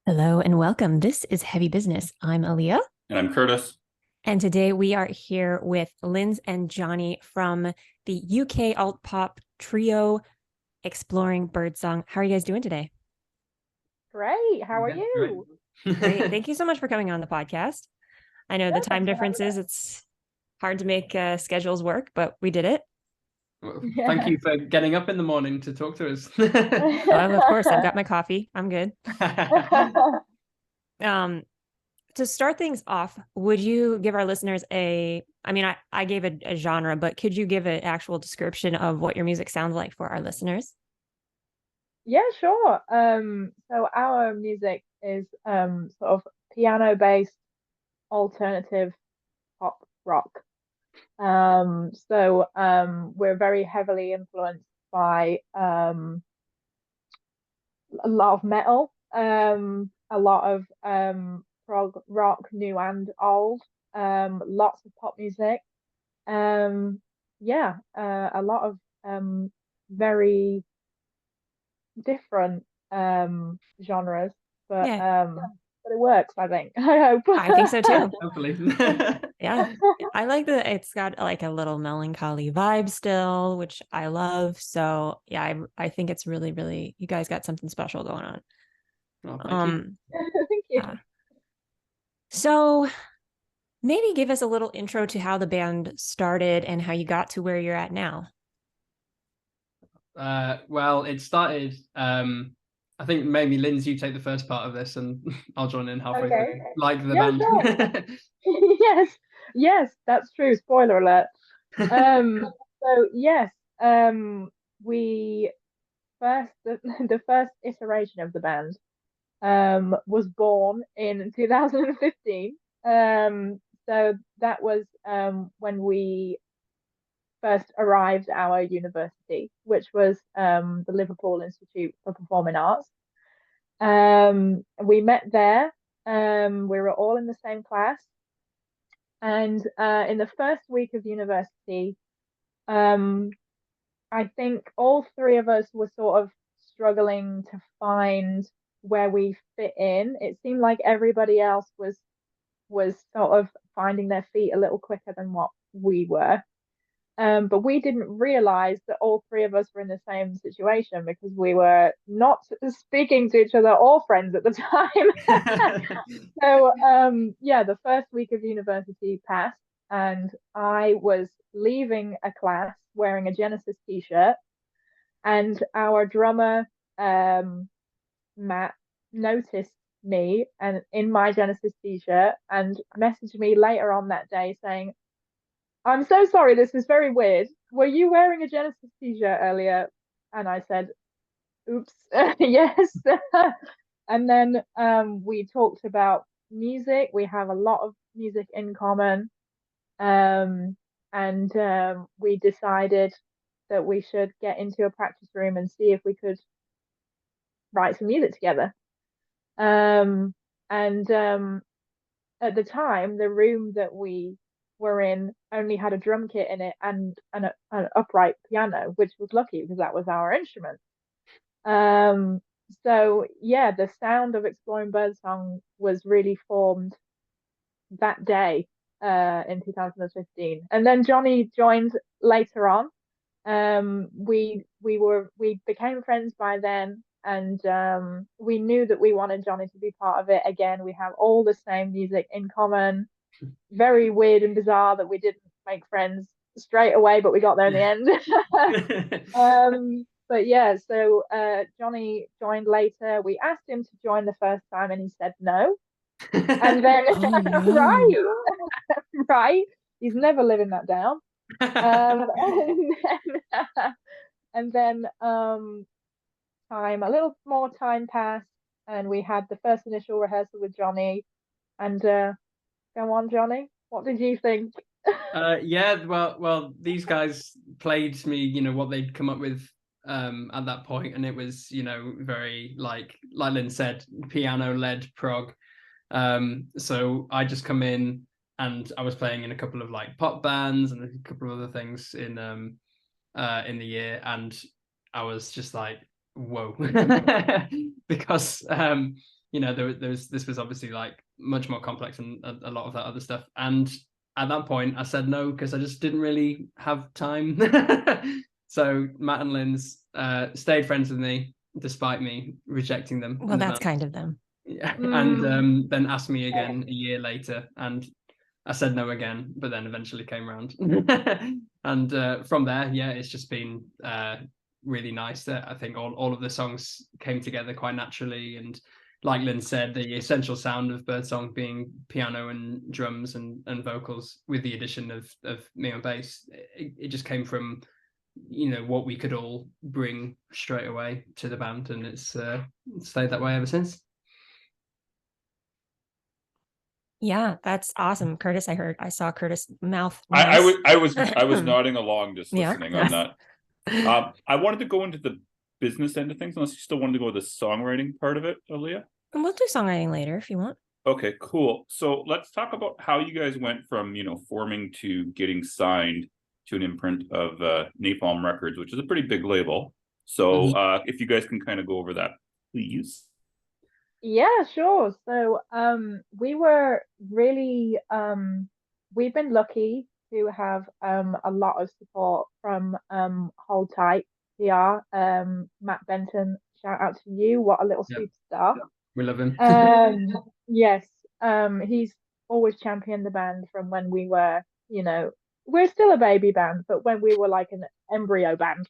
Hello and welcome. This is Heavy Business. I'm Aaliyah. And I'm Curtis. And today we are here with Lynsey and Jonny from the UK alt pop trio exploring Birdsong. How are you guys doing today? Great. How are you? Great. Thank you so much for coming on the podcast. I know the time differences, it's hard to make schedules work, but we did it. Well, thank you for getting up in the morning to talk to us. Of course, I've got my coffee. I'm good. To start things off, would you give our listeners I gave a genre, but could you give an actual description of what your music sounds like for our listeners? Yeah, sure. So our music is sort of piano-based alternative pop rock. We're very heavily influenced by a lot of metal, a lot of prog rock, new and old, lots of pop music. A lot of very different genres, but Yeah, but it works, I think. I hope. I think so too. Hopefully. Yeah. I like that it's got like a little melancholy vibe still, which I love. So yeah, I think it's really, really, you guys got something special going on. Oh, thank you. Thank you. Yeah. So maybe give us a little intro to how the band started and how you got to where you're at now. Well, it started. I think maybe Lynsey, you take the first part of this, and I'll join in halfway Okay. through, like the Yeah, band. sure. Yes, yes, that's true. Spoiler alert. So yes, we the first iteration of the band was born in 2015. So that was when we first arrived at our university, which was the Liverpool Institute for Performing Arts. We met there. We were all in the same class, and in the first week of university, um, I think all three of us were sort of struggling to find where we fit in. It seemed like everybody else was sort of finding their feet a little quicker than what we were. But we didn't realize that all three of us were in the same situation because we were not speaking to each other or friends at the time. The first week of university passed, and I was leaving a class wearing a Genesis t-shirt, and our drummer, Matt, noticed me and in my Genesis t-shirt and messaged me later on that day saying, I'm so sorry, this is very weird. Were you wearing a Genesis t-shirt earlier? And I said, oops, yes. And then we talked about music. We have a lot of music in common. We decided that we should get into a practice room and see if we could write some music together. Um, and At the time, the room that we were in only had a drum kit in it and an upright piano, which was lucky because that was our instrument. Um, the sound of Exploring Birdsong was really formed that day in 2015, and then Jonny joined later on. We became friends by then, and we knew that we wanted Jonny to be part of it again. We have all the same music in common. Very weird and bizarre that we didn't make friends straight away, but we got there in the end. Jonny joined later. We asked him to join the first time, and he said no. And then, Oh, no. right, he's never living that down. Um, and then A little more time passed, and we had the first initial rehearsal with Jonny. And go on, Jonny, what did you think? Well, these guys played me, what they'd come up with at that point, and it was, very like Lynn said, piano-led prog. So I just come in and I was playing in a couple of like pop bands and a couple of other things in the year, and I was just like, whoa. Because this was obviously like much more complex and a lot of that other stuff. And at that point, I said no because I just didn't really have time. So Matt and Lynn's stayed friends with me despite me rejecting them. Well, that's kind of them. Yeah, and then asked me again a year later, and I said no again, but then eventually came around. And from there, yeah, it's just been really nice that I think all of the songs came together quite naturally. And like Lynn said, the essential sound of Birdsong being piano and drums and vocals with the addition of me on bass, it just came from, what we could all bring straight away to the band, and it's stayed that way ever since. Yeah, that's awesome. Curtis, I saw Curtis mouth. I Nice. was nodding along, just Yeah. listening on that. I wanted to go into the business end of things, unless you still wanted to go with the songwriting part of it, Aaliyah. And we'll do songwriting later if you want. Okay, cool. So let's talk about how you guys went from, forming to getting signed to an imprint of Napalm Records, which is a pretty big label. So if you guys can kind of go over that, please. Yeah, sure. So we were really we've been lucky to have a lot of support from Hold Tight PR. Matt Benton, shout out to you. What a little superstar. We love him. Yes. He's always championed the band from when we were, we're still a baby band, but when we were like an embryo band.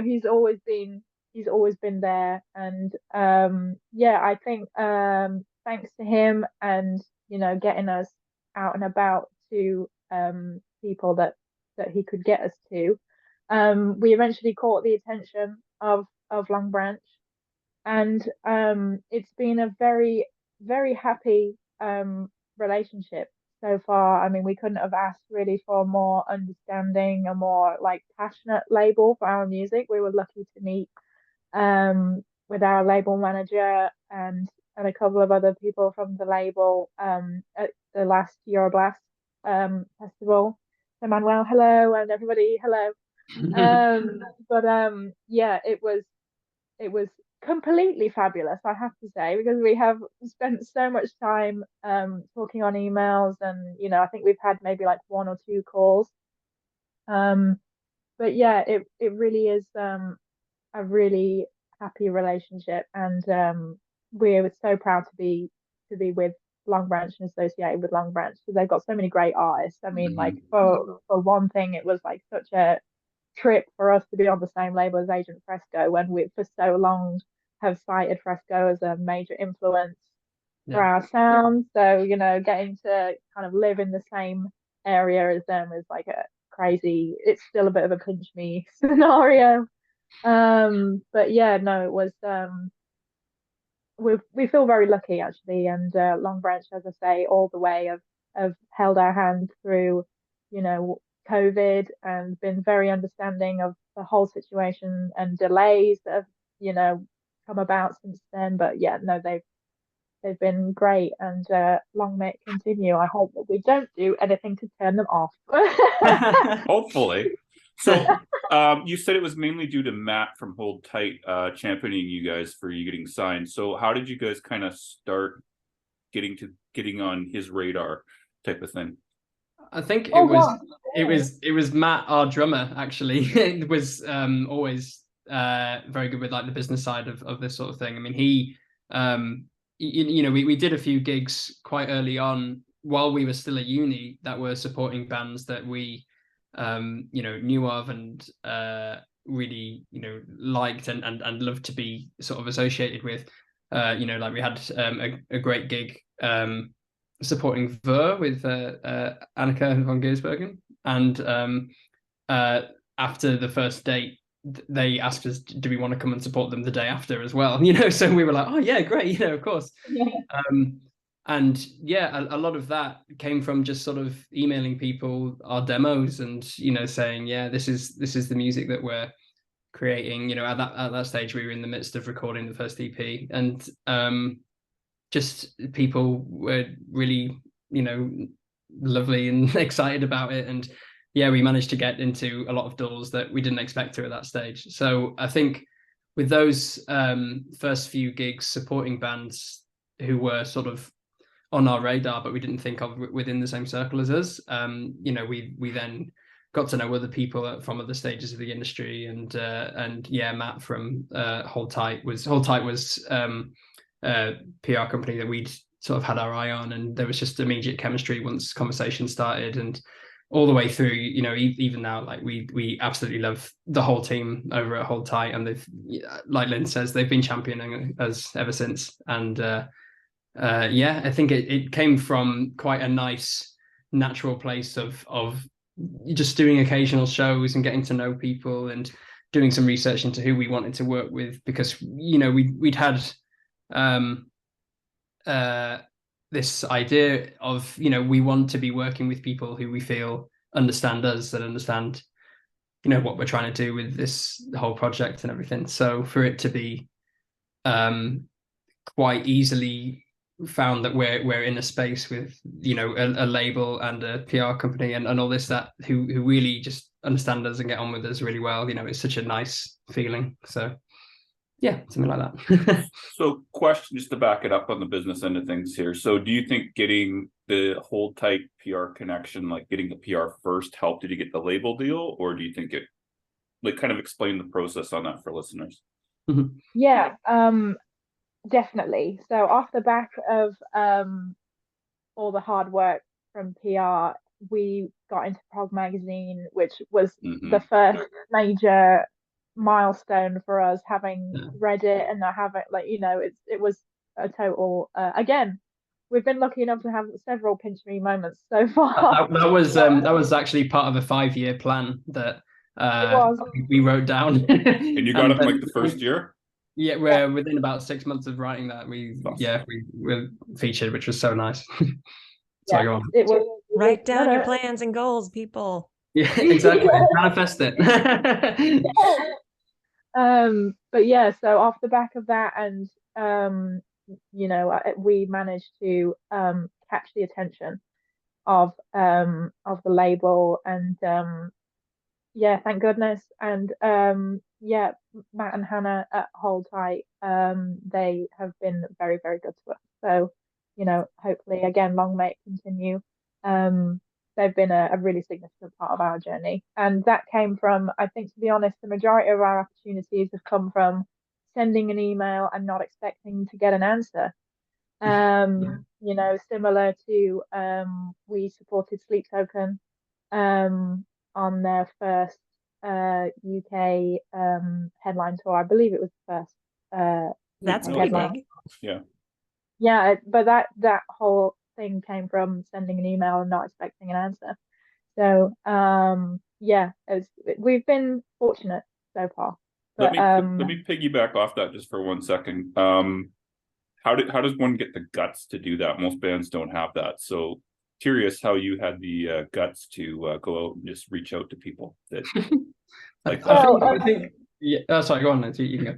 He's always been there, and I think thanks to him and getting us out and about to people that he could get us to, we eventually caught the attention of Long Branch, and it's been a very, very happy relationship so far. I mean, we couldn't have asked really for a more understanding, a more like passionate label for our music. We were lucky to meet with our label manager and a couple of other people from the label at the last Euroblast festival. So Manuel, hello, and everybody, hello. It was completely fabulous, I have to say, because we have spent so much time talking on emails, and I think we've had maybe like 1 or 2 calls. But yeah, it really is a really happy relationship, and we're so proud to be with Long Branch and associated with Long Branch, because they've got so many great artists. I mean, like for one thing, it was like such a trip for us to be on the same label as Agent Fresco, when we for so long have cited Fresco as a major influence for our sound. So getting to kind of live in the same area as them is like a crazy, it's still a bit of a pinch me scenario. But yeah, no, it was we feel very lucky actually, and Long Branch, as I say, all the way have held our hand through COVID, and been very understanding of the whole situation and delays that have come about since then. But yeah, no, they've been great, and long may it continue. I hope that we don't do anything to turn them off. Hopefully. So you said it was mainly due to Matt from Hold Tight championing you guys for you getting signed. So how did you guys kind of start getting on his radar type of thing? I think it was Matt, our drummer, actually. It was always very good with like the business side of this sort of thing. I mean, he we did a few gigs quite early on while we were still at uni that were supporting bands that we knew of and really liked and loved to be sort of associated with. Like we had a great gig supporting Ver with Annika von Giersbergen, and after the first date they asked us, do we want to come and support them the day after as well? So we were like, oh yeah, great, of course. And yeah, a lot of that came from just sort of emailing people our demos and saying, yeah, this is the music that we're creating. At that stage we were in the midst of recording the first EP, and just people were really lovely and excited about it. And yeah, we managed to get into a lot of doors that we didn't expect to at that stage. So I think with those first few gigs supporting bands who were sort of on our radar, but we didn't think of within the same circle as us, we then got to know other people from other stages of the industry, and Matt from Hold Tight was a PR company that we'd sort of had our eye on, and there was just immediate chemistry once conversation started, and all the way through, even now, like we absolutely love the whole team over at Hold Tight, and they've, like Lynn says, they've been championing us ever since. And I think it came from quite a nice natural place of just doing occasional shows and getting to know people and doing some research into who we wanted to work with, because we'd had this idea of, we want to be working with people who we feel understand us and understand, what we're trying to do with this whole project and everything. So for it to be quite easily found that we're in a space with, a label and a PR company and all this, that who really just understand us and get on with us really well, it's such a nice feeling. So yeah, something like that. So question, just to back it up on the business end of things here. So do you think getting the Hold Tight PR connection, like getting the PR first, helped you to get the label deal? Or do you think it, like, kind of explain the process on that for listeners? Mm-hmm. Yeah, definitely. So off the back of all the hard work from PR, we got into Prog magazine, which was the first major milestone for us, having read it and having, it was a total again, we've been lucky enough to have several pinch me moments so far. That was actually part of a 5-year plan that we wrote down. And you got it like the first year? Yeah, we're within about 6 months of writing that, we were featured, which was so nice. So go on. It was write down your plans and goals, people. Yeah, exactly. Manifest it. But yeah, so off the back of that, and we managed to catch the attention of the label, and thank goodness. And Matt and Hannah at Hold Tight, they have been very, very good to us. So, hopefully, again, long may it continue. They've been a really significant part of our journey. And that came from, I think, to be honest, the majority of our opportunities have come from sending an email and not expecting to get an answer. Similar to, we supported Sleep Token on their first UK headline tour. I believe it was the first that's pretty big. Yeah, but that whole thing came from sending an email and not expecting an answer. So we've been fortunate so far. But, let me piggyback off that just for 1 second. How does one get the guts to do that? Most bands don't have that. So curious how you had the guts to go out and just reach out to people that like I think sorry, go on, Nancy, you can go.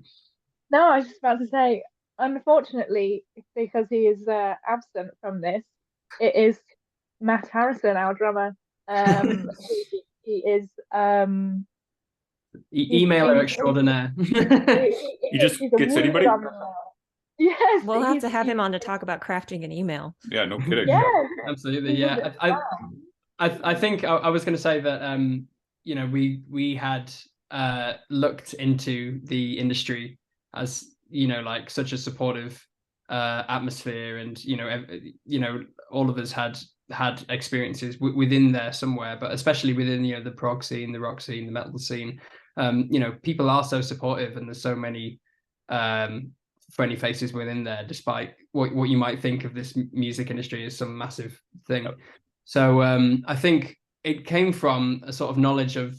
No, I was just about to say, unfortunately, because he is absent from this, it is Matt Harrison, our drummer. He is emailer extraordinaire. He just gets anybody. Yes, we'll have to have him on to talk about crafting an email. Yeah, no kidding. Yeah, absolutely. Yeah, I think I was going to say that we had looked into the industry as like such a supportive atmosphere, and all of us had experiences within there somewhere, but especially within the prog scene, the rock scene, the metal scene. People are so supportive, and there's so many friendly faces within there, despite what you might think of this music industry as some massive thing. So I think it came from a sort of knowledge of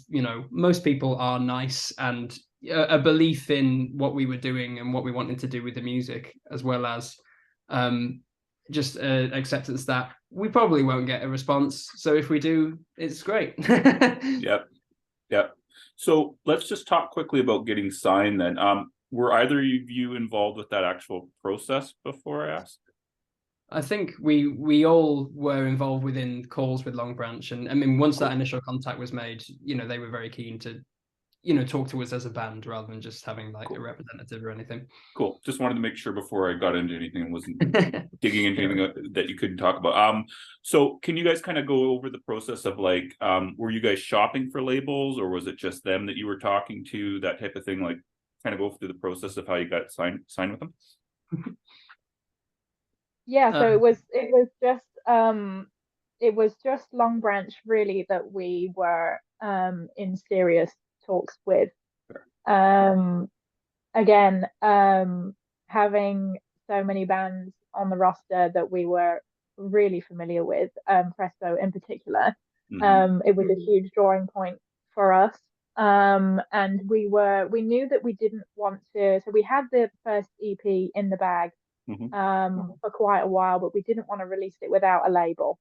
most people are nice, and a belief in what we were doing and what we wanted to do with the music, as well as just acceptance that we probably won't get a response. So if we do, it's great. Yep. So let's just talk quickly about getting signed then. Were either of you involved with that actual process before I asked? I think we all were involved within calls with Long Branch, and I mean, once that initial contact was made, they were very keen to talk to us as a band rather than just having like a representative or anything. Cool. Just wanted to make sure before I got into anything and wasn't digging into anything that you couldn't talk about. So can you guys kind of go over the process of like, were you guys shopping for labels, or was it just them that you were talking to, that type of thing? Like, kind of go through the process of how you got signed with them. Yeah, so it was just Long Branch really that we were in serious talks with. Again, having so many bands on the roster that we were really familiar with, Presto in particular, it was a huge drawing point for us. And we knew that we didn't want to, so we had the first EP in the bag for quite a while, but we didn't want to release it without a label.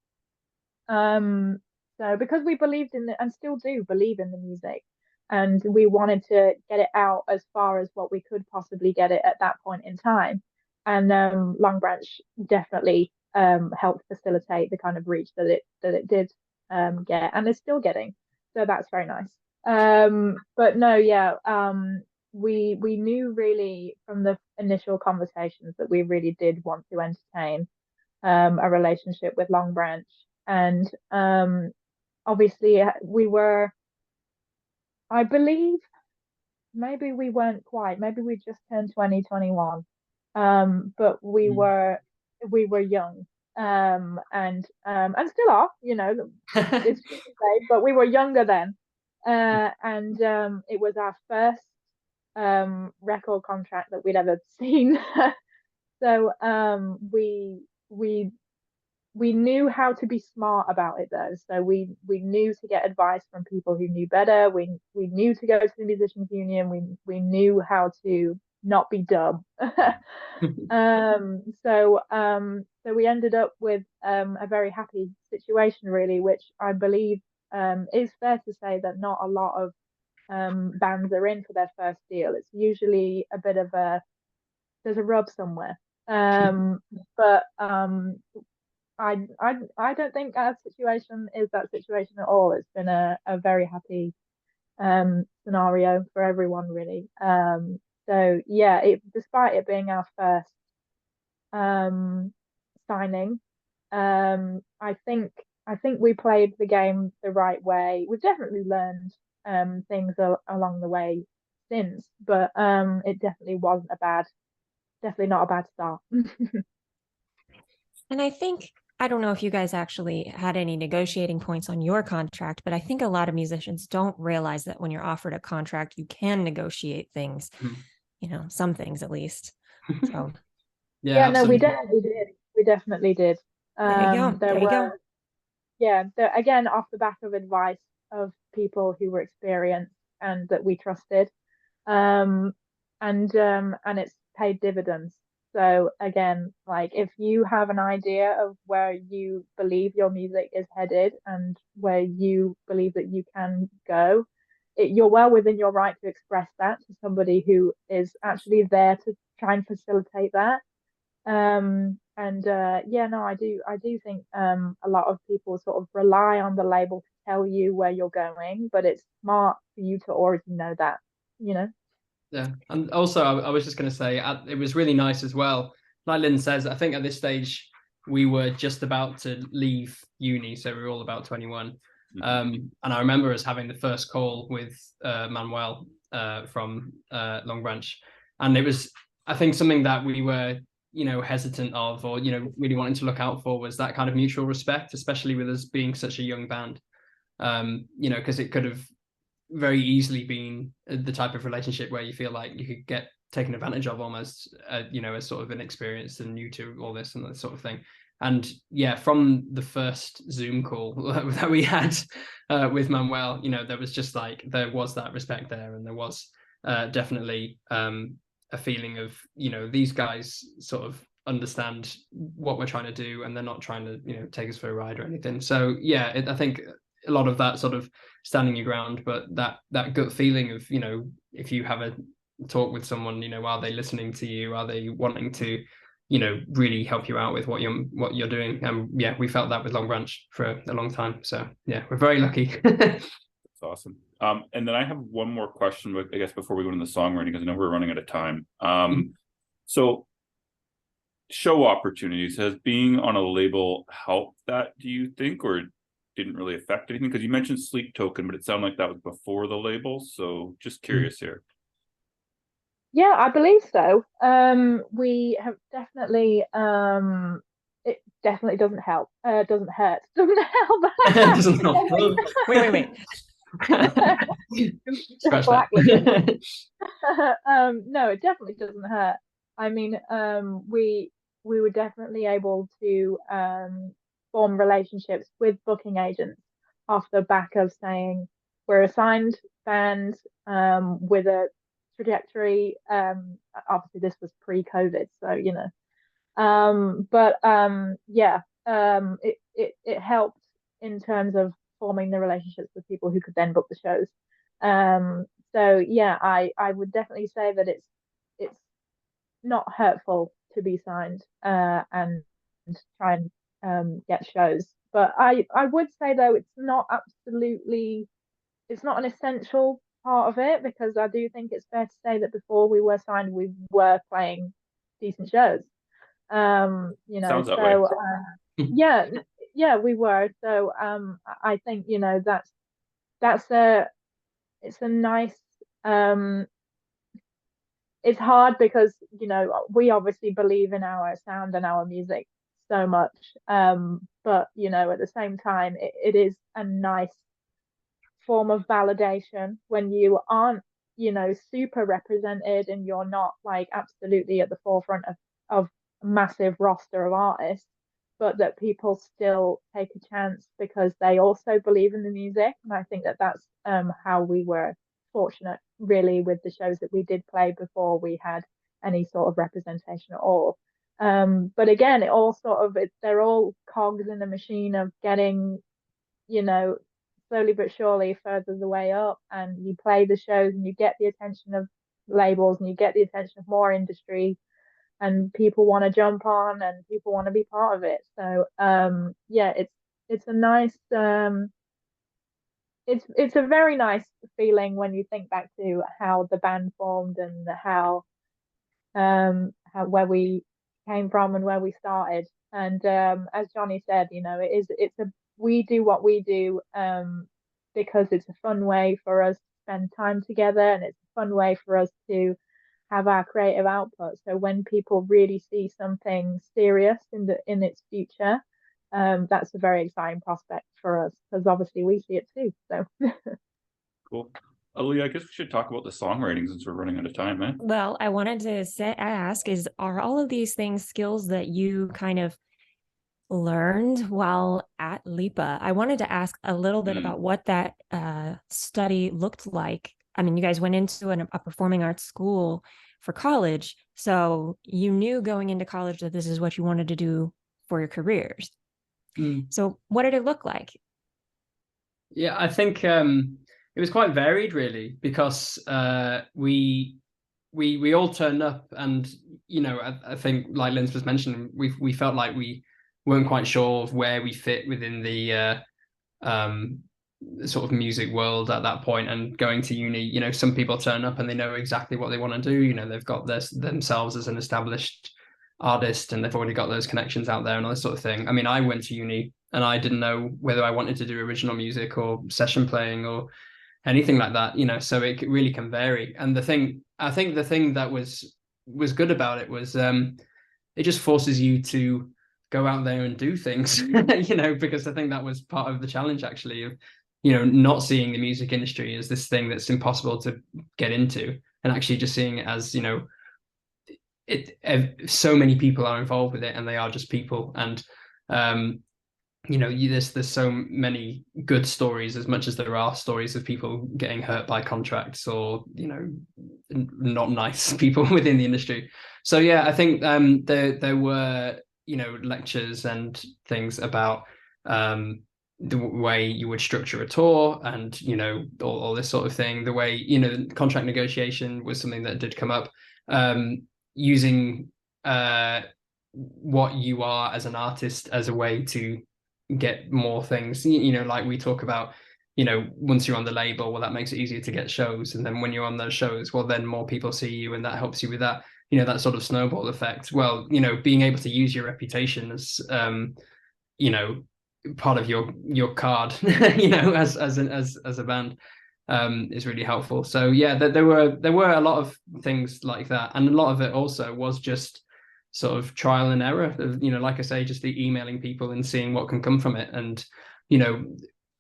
So because we believed in and still do believe in the music, and we wanted to get it out as far as what we could possibly get it at that point in time. And Long Branch definitely helped facilitate the kind of reach that it did get, and is still getting. So that's very nice. But no, yeah, we knew really from the initial conversations that we really did want to entertain a relationship with Long Branch. And obviously we were, I believe, maybe we weren't quite, maybe we just turned 2021, but we were young, and still are, it's true to say, but we were younger then, and it was our first record contract that we'd ever seen. So we knew how to be smart about it though. So we knew to get advice from people who knew better. We knew to go to the musicians union. We knew how to not be dumb. So we ended up with a very happy situation really, which I believe is fair to say that not a lot of bands are in for their first deal. It's usually a bit of there's a rub somewhere. But I don't think our situation is that situation at all. It's been a very happy scenario for everyone really. So yeah, despite it being our first signing, I think we played the game the right way. We've definitely learned things along the way since, but it definitely wasn't definitely not a bad start. And I think, I don't know if you guys actually had any negotiating points on your contract, but I think a lot of musicians don't realize that when you're offered a contract, you can negotiate things, some things at least. So yeah, no, we definitely did. We definitely did. There you go. There you go. Yeah, again, off the back of advice of people who were experienced and that we trusted, and it's paid dividends. So again, like if you have an idea of where you believe your music is headed and where you believe that you can go, you're well within your right to express that to somebody who is actually there to try and facilitate that. Yeah, no, I do think a lot of people sort of rely on the label to tell you where you're going, but it's smart for you to already know that, Yeah, and also I was just going to say it was really nice as well. Like Lynn says, I think at this stage we were just about to leave uni, so we were all about 21. And I remember us having the first call with Manuel from Long Branch, and it was, I think, something that we were hesitant of, or really wanting to look out for, was that kind of mutual respect, especially with us being such a young band. Because it could have very easily been the type of relationship where you feel like you could get taken advantage of almost, as sort of inexperienced and new to all this and that sort of thing. And yeah, from the first Zoom call that we had with Manuel, there was just like, there was that respect there, and there was definitely a feeling of, these guys sort of understand what we're trying to do, and they're not trying to, take us for a ride or anything. So yeah, I think a lot of that sort of standing your ground, but that gut feeling of, if you have a talk with someone, are they listening to you? Are they wanting to, really help you out with what you're doing? And yeah, we felt that with Long Branch for a long time. So yeah, we're very lucky. That's awesome. And then I have one more question, but I guess before we go into the songwriting, because I know we're running out of time. So show opportunities, has being on a label helped that, do you think, or didn't really affect anything? Because you mentioned Sleep Token, but it sounded like that was before the label. So just curious here. Yeah, I believe so. We have definitely it definitely doesn't help. Doesn't hurt. Doesn't help. Doesn't help. Wait. Scratch Blacklisted. that. No, it definitely doesn't hurt. I mean, we were definitely able to form relationships with booking agents off the back of saying we're a signed band with a trajectory. Obviously, this was pre-COVID, so you know. Yeah, it helped in terms of forming the relationships with people who could then book the shows. So yeah, I would definitely say that it's not hurtful to be signed and try and get shows. But I would say though it's not an essential part of it, because I do think it's fair to say that before we were signed we were playing decent shows. You know, Sounds that so way. yeah, we were. So I think, you know, that's a it's a nice it's hard because, you know, we obviously believe in our sound and our music so much. But you know, at the same time, it is a nice form of validation when you aren't, you know, super represented and you're not like absolutely at the forefront of a massive roster of artists, but that people still take a chance because they also believe in the music. And I think that that's how we were fortunate really with the shows that we did play before we had any sort of representation at all. But again, they're all cogs in the machine of getting, you know, slowly but surely further the way up, and you play the shows and you get the attention of labels and you get the attention of more industry, and people want to jump on and people want to be part of it. So yeah, it's a nice it's a very nice feeling when you think back to how the band formed and how where we came from and where we started. And as Jonny said, you know, it's a we do what we do because it's a fun way for us to spend time together, and it's a fun way for us to have our creative output. So when people really see something serious in its future, that's a very exciting prospect for us because obviously we see it too. So Cool. Aaliyah, I guess we should talk about the songwriting since we're running out of time, man. Well, I wanted to ask are all of these things skills that you kind of learned while at LIPA? I wanted to ask a little bit about what that study looked like. I mean, you guys went into a performing arts school for college, so you knew going into college that this is what you wanted to do for your careers. So what did it look like? Yeah, I think it was quite varied, really, because we all turned up, and you know, I think like Lynsey was mentioning, we felt like we weren't quite sure of where we fit within the sort of music world at that point. And going to uni, you know, some people turn up and they know exactly what they want to do. You know, they've got themselves as an established artist and they've already got those connections out there and all this sort of thing. I mean, I went to uni and I didn't know whether I wanted to do original music or session playing or anything like that, you know, so it really can vary. And I think the thing that was good about it was it just forces you to go out there and do things, you know, because I think that was part of the challenge, actually, of, you know, not seeing the music industry as this thing that's impossible to get into, and actually just seeing it as, you know, so many people are involved with it and they are just people. And you know, there's so many good stories, as much as there are stories of people getting hurt by contracts or, you know, not nice people within the industry. So yeah, I think there were, you know, lectures and things about the way you would structure a tour and, you know, all this sort of thing. The way, you know, contract negotiation was something that did come up, using what you are as an artist as a way to get more things, you know, like we talk about, once you're on the label, well, that makes it easier to get shows. And then when you're on those shows, well, then more people see you, and that helps you with that, that sort of snowball effect. Well, being able to use your reputation as, part of your card, as a band, is really helpful. So yeah, there were a lot of things like that, and a lot of it also was just sort of trial and error. Like I say, just the emailing people and seeing what can come from it. And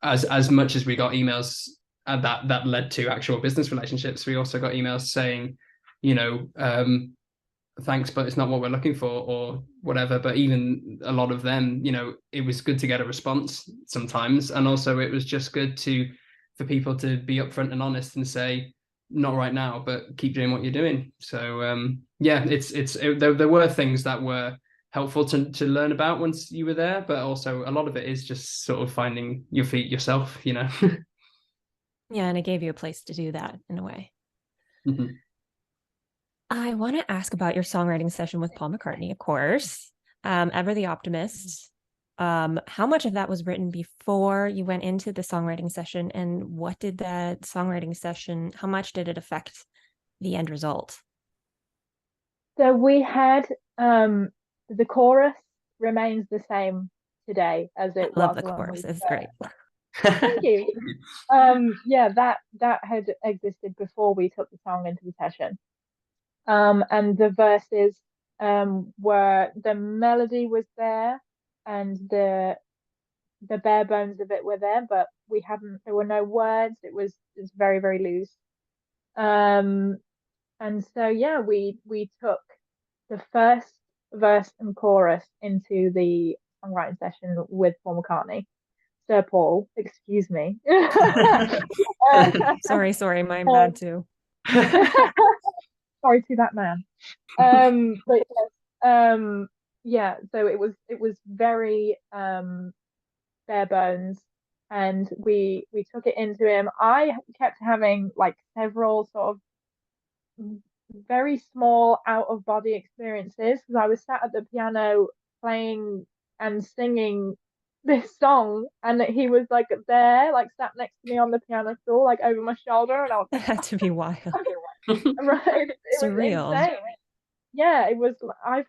as much as we got emails that led to actual business relationships, we also got emails saying, thanks, but it's not what we're looking for, or whatever. But even a lot of them, it was good to get a response sometimes, and also it was just good for people to be upfront and honest and say, not right now, but keep doing what you're doing. So yeah, there were things that were helpful to learn about once you were there, but also a lot of it is just sort of finding your feet yourself. Yeah, and it gave you a place to do that in a way. Mm-hmm. I want to ask about your songwriting session with Paul McCartney, of course. Ever the Optimist. How much of that was written before you went into the songwriting session, and what did that songwriting session, how much did it affect the end result? So we had the chorus remains the same today as it was. I love the chorus. It's great. Thank you. Yeah, that had existed before we took the song into the session. And the verses were, the melody was there, and the bare bones of it were there, but there were no words. It's very, very loose. And so yeah, we took the first verse and chorus into the songwriting session with Paul McCartney. Sir Paul, excuse me. Sorry, my bad too. Sorry to that man. But yes, yeah, so it was very bare bones, and we took it into him. I kept having like several sort of very small out of body experiences, because I was sat at the piano playing and singing this song, and he was like there, like sat next to me on the piano stool, like over my shoulder, and I was that had to be wild. Right, it surreal. was insane. Yeah, it was. I've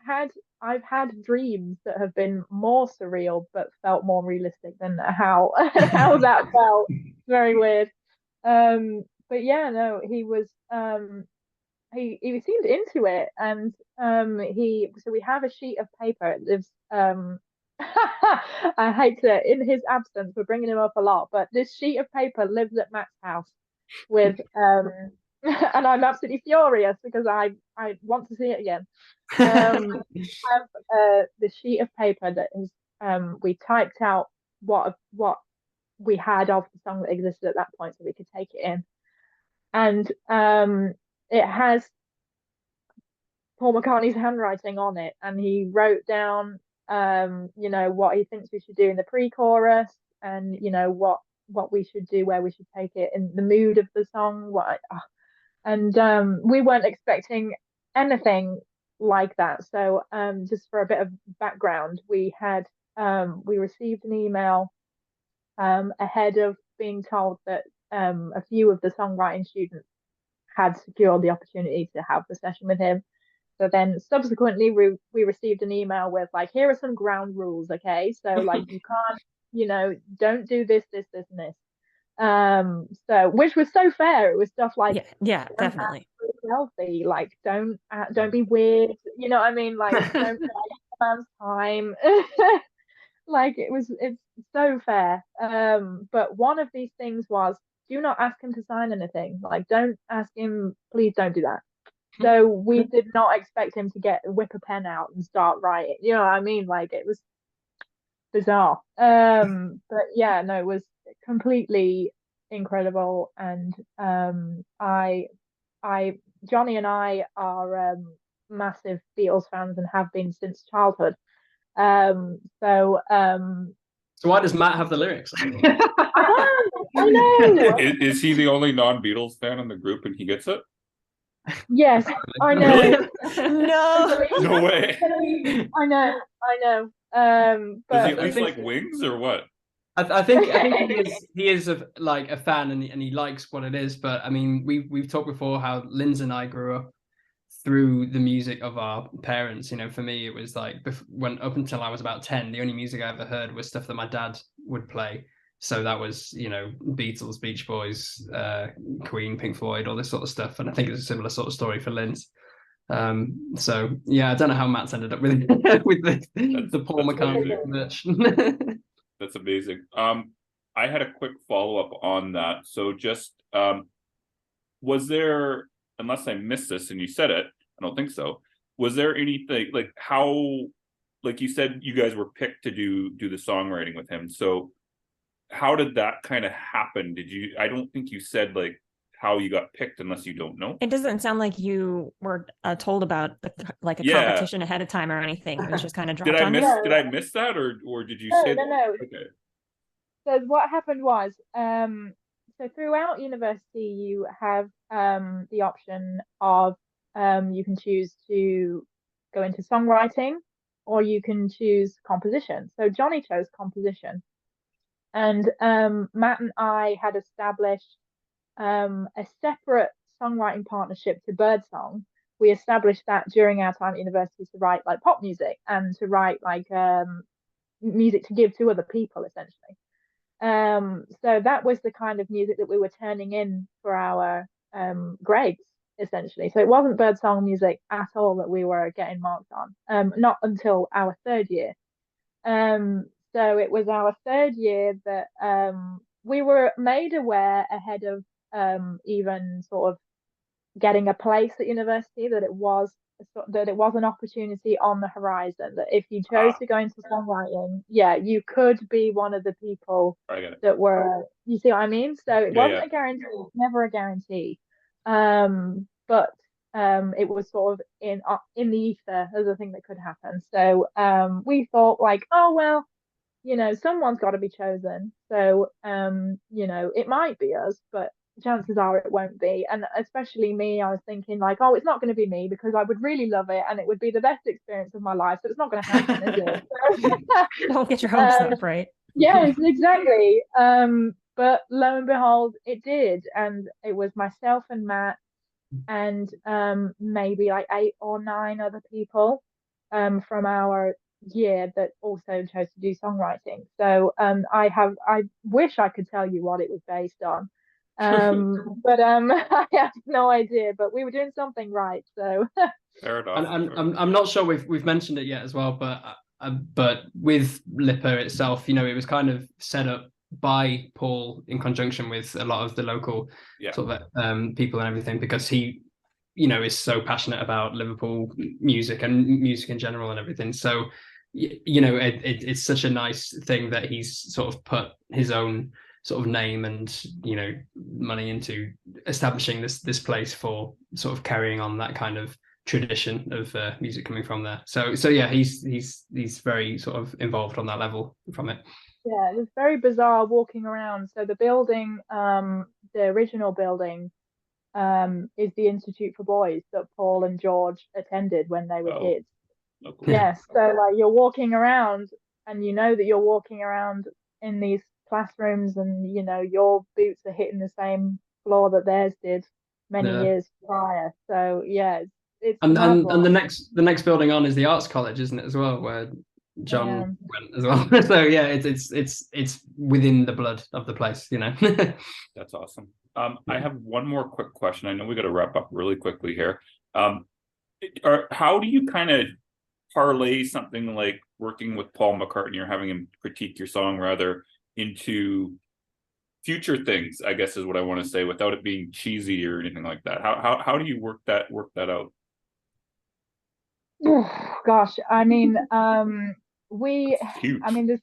had dreams that have been more surreal but felt more realistic than how that felt. Very weird. But yeah, no, he was he seemed into it, and so we have a sheet of paper. It lives I hate to, in his absence, we're bringing him up a lot, but this sheet of paper lives at Matt's house with and I'm absolutely furious because I want to see it again. Have the sheet of paper that is we typed out what we had of the song that existed at that point, so we could take it in, and it has Paul McCartney's handwriting on it, and he wrote down what he thinks we should do in the pre-chorus, and what we should do, where we should take it, in the mood of the song. And we weren't expecting anything like that. So just for a bit of background, we received an email ahead of being told that a few of the songwriting students had secured the opportunity to have the session with him. So then subsequently we received an email with like, here are some ground rules, okay? So like, you can't, don't do this, this, this, and this. So which was so fair. It was stuff like, yeah, definitely healthy, like don't be weird, you know what I mean, like don't take a man's time. Like it's so fair. But one of these things was, do not ask him to sign anything. Like, don't ask him, please don't do that. So we did not expect him to whip a pen out and start writing, you know what I mean? Like, it was bizarre. But yeah, no, it was completely incredible. And Jonny and I are massive Beatles fans and have been since childhood. So why does Matt have the lyrics? I know. Is he the only non-Beatles fan in the group and he gets it? Yes, I know. Really? No way. I know. Does But he at least like Wings or what? I think he is a fan, and he likes what it is. But I mean, we've talked before how Lynsey and I grew up through the music of our parents. You know, for me, it was like when up until I was about 10, the only music I ever heard was stuff that my dad would play. So that was, you know, Beatles, Beach Boys, Queen, Pink Floyd, all this sort of stuff. And I think it's a similar sort of story for Lynsey. So yeah, I don't know how Matt's ended up with with the Paul McCartney merch. That's amazing. I had a quick follow-up on that. So just was there, unless I missed this and you said it, I don't think so. Was there anything like how, like you said, you guys were picked to do the songwriting with him. So how did that kind of happen? I don't think you said like how you got picked, unless you don't know. It doesn't sound like you were told about a competition ahead of time or anything. It was just kind of dropped on you. Did I miss that, or did you say? No. Okay. So what happened was, so throughout university, you have the option of you can choose to go into songwriting, or you can choose composition. So Jonny chose composition, and Matt and I had established a separate songwriting partnership to Birdsong. We established that during our time at university to write like pop music and to write like music to give to other people, essentially. So that was the kind of music that we were turning in for our grades, essentially. So it wasn't Birdsong music at all that we were getting marked on, not until our third year. So it was our third year that we were made aware ahead of even sort of getting a place at university that it was an opportunity on the horizon, that if you chose to go into songwriting, you could be one of the people that were, you see what I mean? So it wasn't a guarantee, never a guarantee. But it was sort of in the ether as a thing that could happen. So we thought like, oh well, you know, someone's got to be chosen. So you know, it might be us, but chances are it won't be. And especially me, I was thinking like, oh, it's not going to be me because I would really love it and it would be the best experience of my life. So it's not going to happen, is it? Don't get your hopes up, right? Yes, exactly. But lo and behold, it did, and it was myself and Matt and maybe like 8 or 9 other people from our year that also chose to do songwriting. So I wish I could tell you what it was based on. But I have no idea, but we were doing something right. So fair enough. I'm not sure we've mentioned it yet as well, but with Lipper itself, you know, it was kind of set up by Paul in conjunction with a lot of the local sort of people and everything, because he, you know, is so passionate about Liverpool music and music in general and everything. So, you know, it's such a nice thing that he's sort of put his own sort of name and, you know, money into establishing this place for sort of carrying on that kind of tradition of music coming from there. So yeah, he's very sort of involved on that level from it. Yeah, it was very bizarre walking around. So the building, the original building, is the Institute for Boys that Paul and George attended when they were kids. Oh, cool. Yes, so like you're walking around and you know that you're walking around in these classrooms and you know your boots are hitting the same floor that theirs did many years prior. So yeah, it's and the next building on is the Arts College, isn't it, as well, where John went as well. So yeah, it's within the blood of the place, you know. That's awesome. I have one more quick question. I know we got to wrap up really quickly here. How do you kind of parlay something like working with Paul McCartney or having him critique your song rather into future things, I guess is what I want to say, without it being cheesy or anything like that? How do you work that out? Oh, gosh, I mean, I mean, there's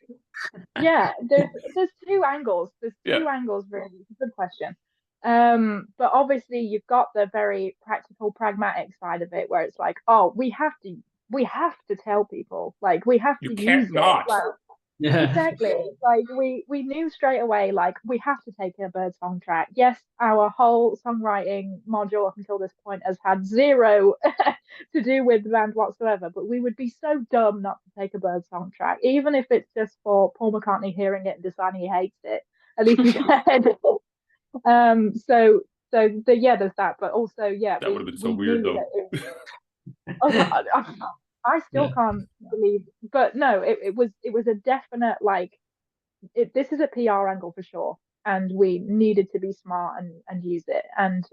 two angles. There's two angles, really. It's a good question. But obviously you've got the very practical, pragmatic side of it, where it's like, oh, we have to tell people, like we have to use it. Like, exactly. Like we knew straight away, like we have to take a Birdsong track. Yes, our whole songwriting module up until this point has had zero to do with the band whatsoever, but we would be so dumb not to take a Birdsong track, even if it's just for Paul McCartney hearing it and deciding he hates it. At least we get it. Yeah, there's that, but also that would have been so weird though. Oh God, I still can't believe, but no, it was a definite like this is a PR angle for sure, and we needed to be smart and use it, and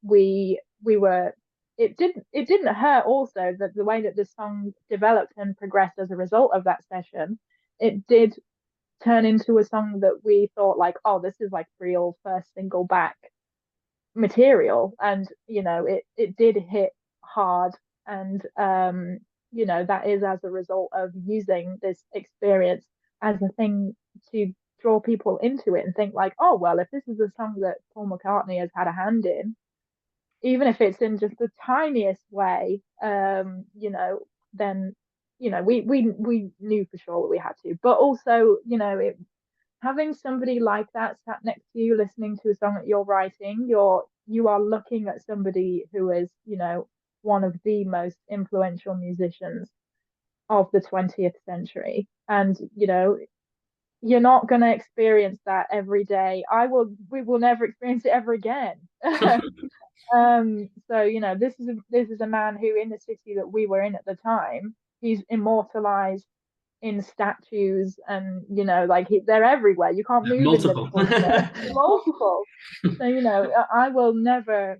we were. It didn't hurt also that the way that the song developed and progressed as a result of that session, it did turn into a song that we thought like, oh, this is like real first single back material, and it did hit hard, and that is as a result of using this experience as a thing to draw people into it and think like, oh well, if this is a song that Paul McCartney has had a hand in, even if it's in just the tiniest way, then we knew for sure that we had to, but also having somebody like that sat next to you listening to a song that you're writing, you are looking at somebody who is one of the most influential musicians of the 20th century, and you're not going to experience that every day. We will never experience it ever again. So this is a man who, in the city that we were in at the time, he's immortalized in statues, and like they're everywhere. You can't move multiple. in Liverpool. Multiple. So I will never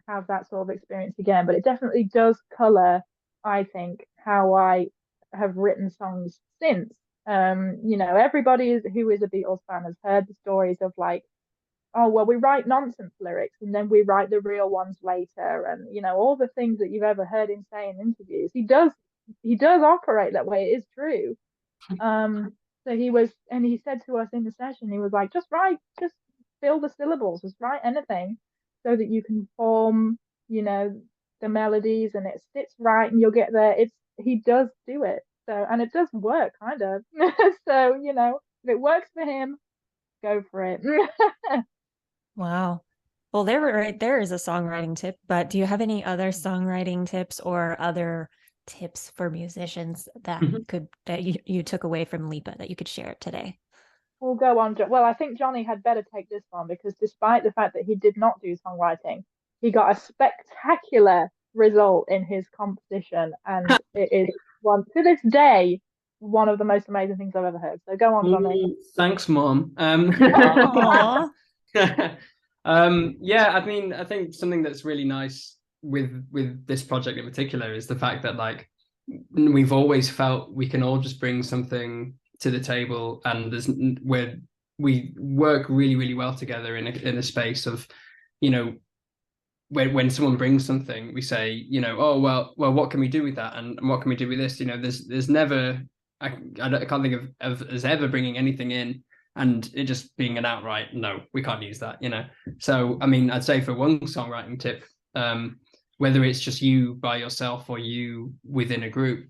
have that sort of experience again, but it definitely does color, I think, how I have written songs since. Everybody who is a Beatles fan has heard the stories of like, oh well, we write nonsense lyrics and then we write the real ones later, and all the things that you've ever heard him say in interviews. He does operate that way. It is true. So he said to us in the session, he was like, just fill the syllables, just write anything so that you can form the melodies and it sits right and you'll get there. He does do it, so, and it does work kind of. So if it works for him, go for it. Wow. Well, there is a songwriting tip, but do you have any other songwriting tips or other tips for musicians that you took away from Lipa that you could share today? We'll go on. Well, I think Jonny had better take this one, because despite the fact that he did not do songwriting, he got a spectacular result in his composition, and it is to this day one of the most amazing things I've ever heard. So go on, Jonny. Thanks, Mom. Yeah, I mean, I think something that's really nice with this project in particular is the fact that like we've always felt we can all just bring something to the table, and we work really, really well together in a space of, when someone brings something, we say, oh well, what can we do with that, and what can we do with this? There's never, I can't think of as ever bringing anything in and it just being an outright no, we can't use that. So I mean, I'd say for one songwriting tip, whether it's just you by yourself or you within a group,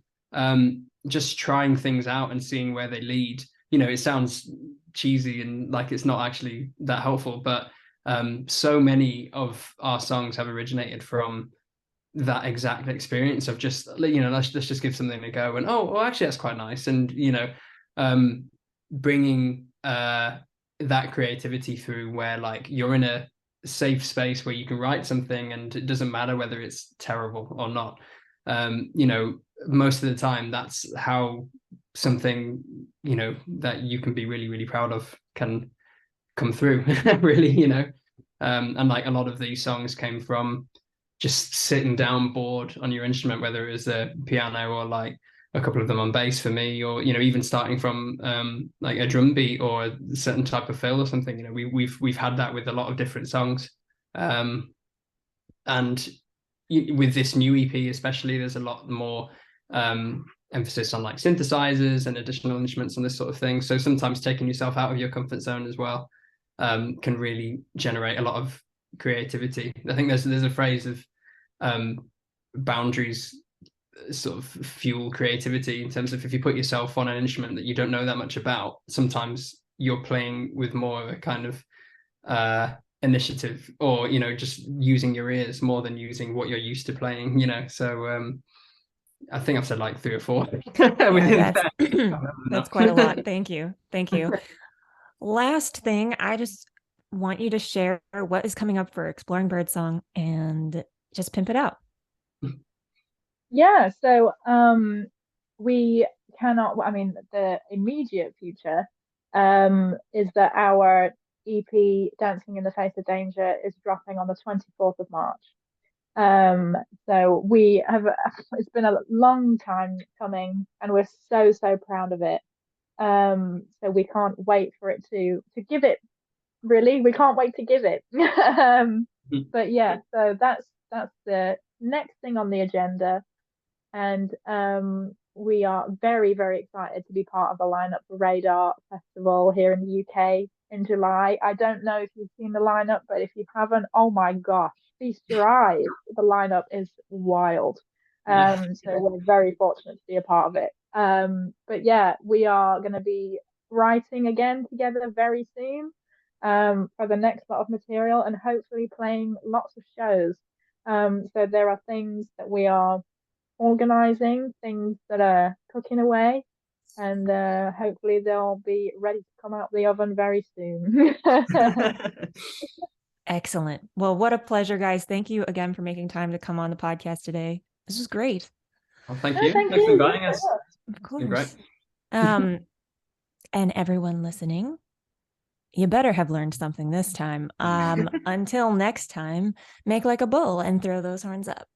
just trying things out and seeing where they lead. It sounds cheesy and like it's not actually that helpful, but so many of our songs have originated from that exact experience of just, let's just give something a go, and oh well, actually that's quite nice, and bringing that creativity through, where like you're in a safe space where you can write something and it doesn't matter whether it's terrible or not. Most of the time that's how something that you can be really, really proud of can come through. Really, and like a lot of these songs came from just sitting down bored on your instrument, whether it was a piano or like a couple of them on bass for me, or even starting from like a drum beat or a certain type of fill or something. We've had that with a lot of different songs, and with this new EP especially, there's a lot more emphasis on like synthesizers and additional instruments and this sort of thing. So sometimes taking yourself out of your comfort zone as well can really generate a lot of creativity. I think there's a phrase of boundaries sort of fuel creativity, in terms of if you put yourself on an instrument that you don't know that much about, sometimes you're playing with more of a kind of initiative, or just using your ears more than using what you're used to playing. So I think I've said like 3 or 4 Yeah, that's quite a lot. Thank you. Last thing, I just want you to share what is coming up for Exploring Birdsong and just pimp it out. Yeah, so we cannot, I mean, the immediate future is that our EP Dancing in the Face of Danger is dropping on the 24th of March. So we have, it's been a long time coming, and we're so proud of it. So we can't wait for it to give it, really. We can't wait to give it. But yeah, so that's the next thing on the agenda. And we are very excited to be part of the lineup for Radar Festival here in the UK in July. I don't know if you've seen the lineup, but if you haven't, oh my gosh, feast your eyes. The lineup is wild. So we're very fortunate to be a part of it. But yeah, we are going to be writing again together very soon for the next lot of material, and hopefully playing lots of shows. So there are things that we are organizing, things that are cooking away, and hopefully they'll be ready to come out the oven very soon. Excellent. Well, what a pleasure, guys. Thank you again for making time to come on the podcast today. This was great. Well, thank you. Thanks for inviting us. Of course. And everyone listening, you better have learned something this time. Until next time, make like a bull and throw those horns up.